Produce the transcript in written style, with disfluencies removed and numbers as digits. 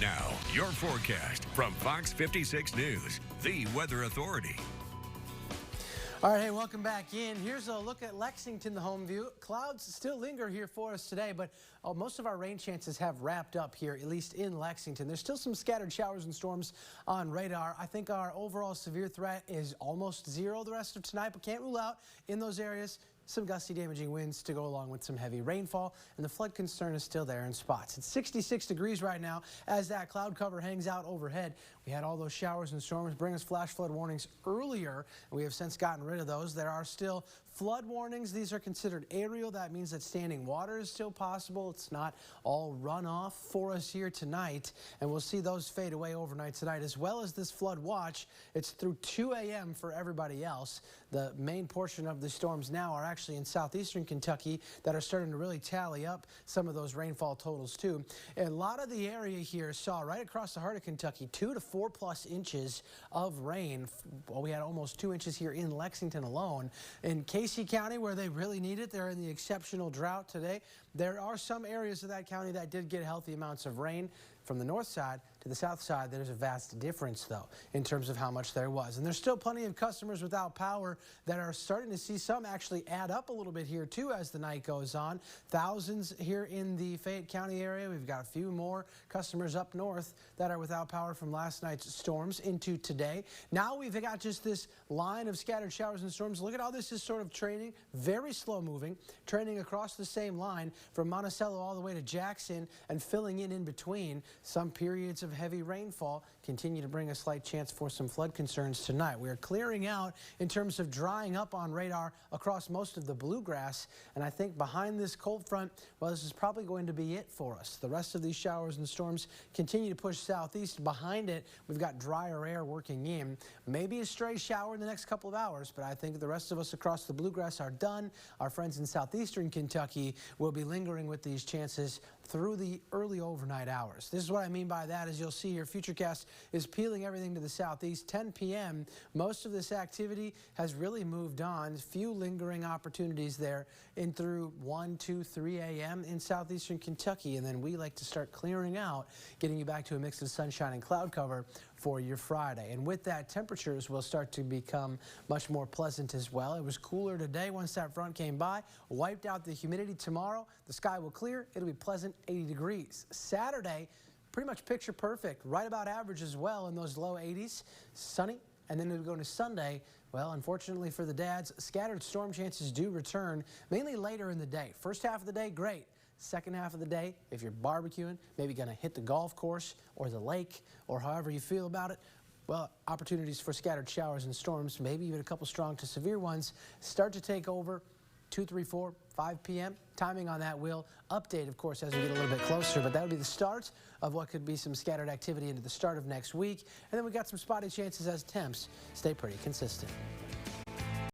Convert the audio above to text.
Now, your forecast from Fox 56 News, the weather authority. All right, hey, welcome back in. Here's a look at Lexington, the home view. Clouds still linger here for us today, but most of our rain chances have wrapped up here, at least in Lexington. There's still some scattered showers and storms on radar. I think our overall severe threat is almost zero the rest of tonight, but can't rule out in those areas some gusty, damaging winds to go along with some heavy rainfall, and the flood concern is still there in spots. It's 66 degrees right now as that cloud cover hangs out overhead. We had all those showers and storms bring us flash flood warnings earlier, and we have since gotten rid of those. There are still flood warnings. These are considered aerial. That means that standing water is still possible. It's not all runoff for us here tonight, and we'll see those fade away overnight tonight, as well as this flood watch. It's through 2 a.m. for everybody else. The main portion of the storms now are actually in southeastern Kentucky that are starting to really tally up some of those rainfall totals too. A lot of the area here saw right across the heart of Kentucky 2 to 4+ inches of rain. Well, we had almost 2 inches here in Lexington alone. In Casey County, where they really need it, they're in the exceptional drought today. There are some areas of that county that did get healthy amounts of rain. From the north side to the south side, there's a vast difference, though, in terms of how much there was. And there's still plenty of customers without power that are starting to see some actually add up a little bit here, too, as the night goes on. Thousands here in the Fayette County area. We've got a few more customers up north that are without power from last night's storms into today. Now we've got just this line of scattered showers and storms. Look at how this is sort of training, very slow moving, training across the same line from Monticello all the way to Jackson and filling in between. Some periods of heavy rainfall continue to bring a slight chance for some flood concerns tonight. We are clearing out in terms of drying up on radar across most of the bluegrass, and I think behind this cold front, well, this is probably going to be it for us. The rest of these showers and storms continue to push southeast. Behind it, we've got drier air working in. Maybe a stray shower in the next couple of hours, but I think the rest of us across the bluegrass are done. Our friends in southeastern Kentucky will be lingering with these chances through the early overnight hours. This is what I mean by that. As you'll see here, Futurecast is peeling everything to the southeast. 10 p.m. Most of this activity has really moved on. Few lingering opportunities there in through 1, 2, 3 a.m. in southeastern Kentucky. And then we like to start clearing out, getting you back to a mix of sunshine and cloud cover for your Friday. And with that, temperatures will start to become much more pleasant as well. It was cooler today once that front came by, wiped out the humidity. Tomorrow, the sky will clear. It'll be pleasant, 80 degrees. Saturday, pretty much picture perfect, right about average as well in those low 80s, sunny. And then we go to Sunday. Well, unfortunately for the dads, scattered storm chances do return, mainly later in the day. First half of the day, great. Second half of the day, if you're barbecuing, maybe going to hit the golf course or the lake or however you feel about it, well, opportunities for scattered showers and storms, maybe even a couple strong to severe ones, start to take over 2, 3, 4, 5 p.m. Timing on that will update, of course, as we get a little bit closer, but that would be the start of what could be some scattered activity into the start of next week. And then we got some spotty chances as temps stay pretty consistent.